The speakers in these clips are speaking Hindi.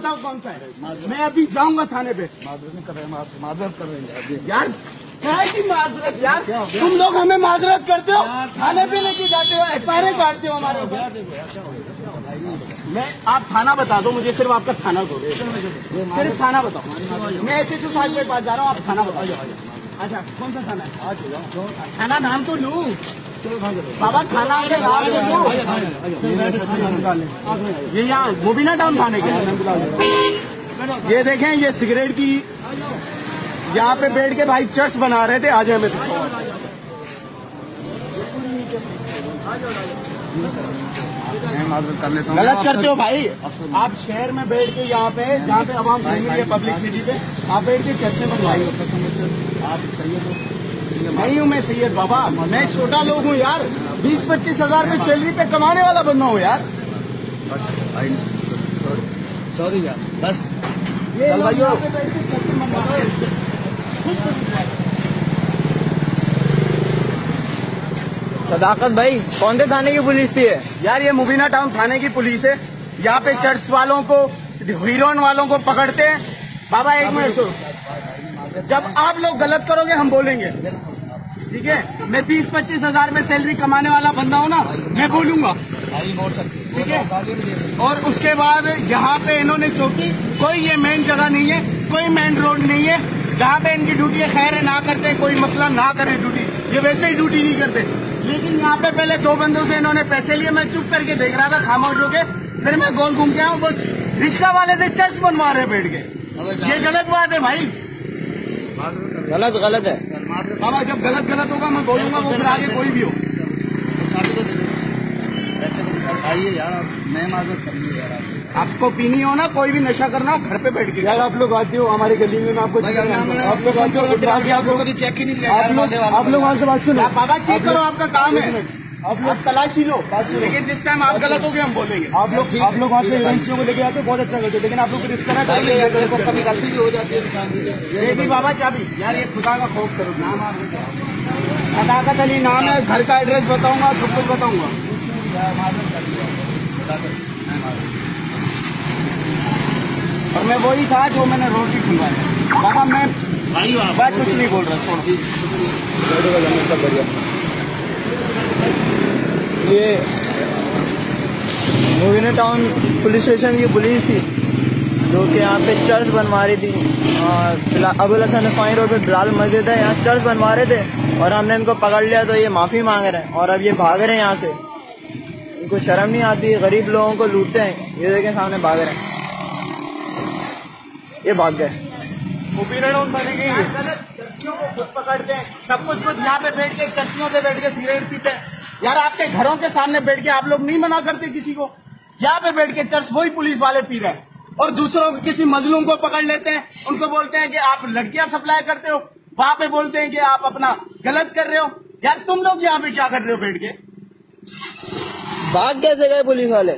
बताओ कौन सा है। मैं अभी जाऊंगा थाने पे। माजरत कर रहे हैं यार क्या है कि माजरत यार, तुम लोग हमें माजरत करते हो, थाने पे लेके जाते हो, FIR काटते हो हमारे मैं आप थाना बता दो मुझे, सिर्फ आपका थाना को सिर्फ थाना बताओ। मैं SHO साहब के पास जा रहा हूँ, आप थाना बताओ। अच्छा कौन सा थाना है? थाना नाम तो लूँ बाबा, थाना के नाम तो लूँ। ये यहाँ मुबीना टाउन थाने के। ये देखें, ये सिगरेट की यहाँ पे बैठ के भाई चर्च बना रहे थे। आज हमें गलत करते हो भाई आप। शहर में बैठ के यहाँ पे, जहाँ पे आवाम घूम रही है पब्लिक सिटी पे, आप बैठ के चर्च में बनवाई। आप नहीं हूँ मैं सैयद बाबा, मैं छोटा लोग हूँ यार। 20-25 हजार में सैलरी पे कमाने वाला बंदा हूँ यार। सॉरी यार, बस चल भाइयों। सदाकत भाई, कौन से थाने की पुलिस थी यार? ये मुबीना टाउन थाने की पुलिस है। यहाँ पे चर्च वालों को, हीरोइन वालों को पकड़ते हैं। बाबा एक मिनट सुनो, जब आप लोग गलत करोगे हम बोलेंगे, ठीक है? मैं 20-25 हजार में सैलरी कमाने वाला बंदा हूँ ना, मैं बोलूंगा, ठीक है? और उसके बाद यहाँ पे इन्होंने चौकी, कोई ये मेन जगह नहीं है, कोई मेन रोड नहीं है जहाँ पे इनकी ड्यूटी है। खैर है, ना करते कोई मसला, ना करे ड्यूटी, ये वैसे ही ड्यूटी नहीं करते। लेकिन यहाँ पे पहले 2 बंदों से इन्होंने पैसे लिए, मैं चुप करके देख रहा था खामोश होके। फिर मैं गोल घूम के आया, वो रिक्शा वाले से चर्च बनवा रहे बैठ के। ये गलत बात है भाई, गलत है बाबा। जब गलत होगा मैं बोलूंगा, वो फिर आगे कोई भी हो। आइए यार, मैं माजरत कर लीजिए यार। आपको पीनी हो ना, कोई भी नशा करना घर पे बैठ के। यार आप लोग आते हो हमारी गली में, आपको आप लोग आते हो, आप लोगों को चेक ही नहीं किया। आप लोग वहाँ से बात सुनो। बाबा चेक करो, आपका काम है, आप लोग तलाशी लो। लेकिन जिस टाइम आप गलत हो गए हम बोलेंगे। आप लोग वहाँ से एजेंसियों को लेके आते हो, बहुत अच्छा करते हो, लेकिन आप लोग इस तरह कभी गलती भी हो जाती है। ये भी बाबा चाबी यार, ये खुदा का खौफ करो। नाम सदाकत अली नाम है, घर का एड्रेस बताऊंगा, सब कुछ बताऊंगा। और मैं वही था जो मैंने रोटी खुलवाई। बाबा मैं बात कुछ नहीं बोल रहा, छोड़। ये मुबीना टाउन पुलिस स्टेशन की पुलिस थी जो कि यहाँ पे चर्च बनवा रही थी। और अबुल हसन फाइन रोड पे बिलाल मस्जिद है, यहाँ चर्च बनवा रहे थे और हमने इनको पकड़ लिया, तो ये माफ़ी मांग रहे हैं। और अब ये भाग रहे हैं यहाँ से, इनको शर्म नहीं आती, गरीब लोगों को लूटते हैं। ये देखें सामने भाग रहे हैं, ये भाग गए। मुबीना टाउन बनेंगे, चर्चियों को खुद पकड़ते हैं, सब कुछ खुद यहाँ पे बैठ के चर्चियों से बैठ के सिगरेट पीते हैं। यार आपके घरों के सामने बैठ के आप लोग नहीं मना करते किसी को? यहाँ पे बैठ के चर्च वही पुलिस वाले पी रहे हैं, और दूसरों को, किसी मजलूम को पकड़ लेते हैं, उनको बोलते हैं कि आप लड़कियां सप्लाई करते हो, वहां पे बोलते हैं कि आप अपना गलत कर रहे हो। यार तुम लोग यहाँ पे क्या कर रहे हो बैठ के? भाग कैसे गए पुलिस वाले?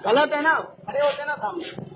गलत है ना, खड़े होते ना सामने।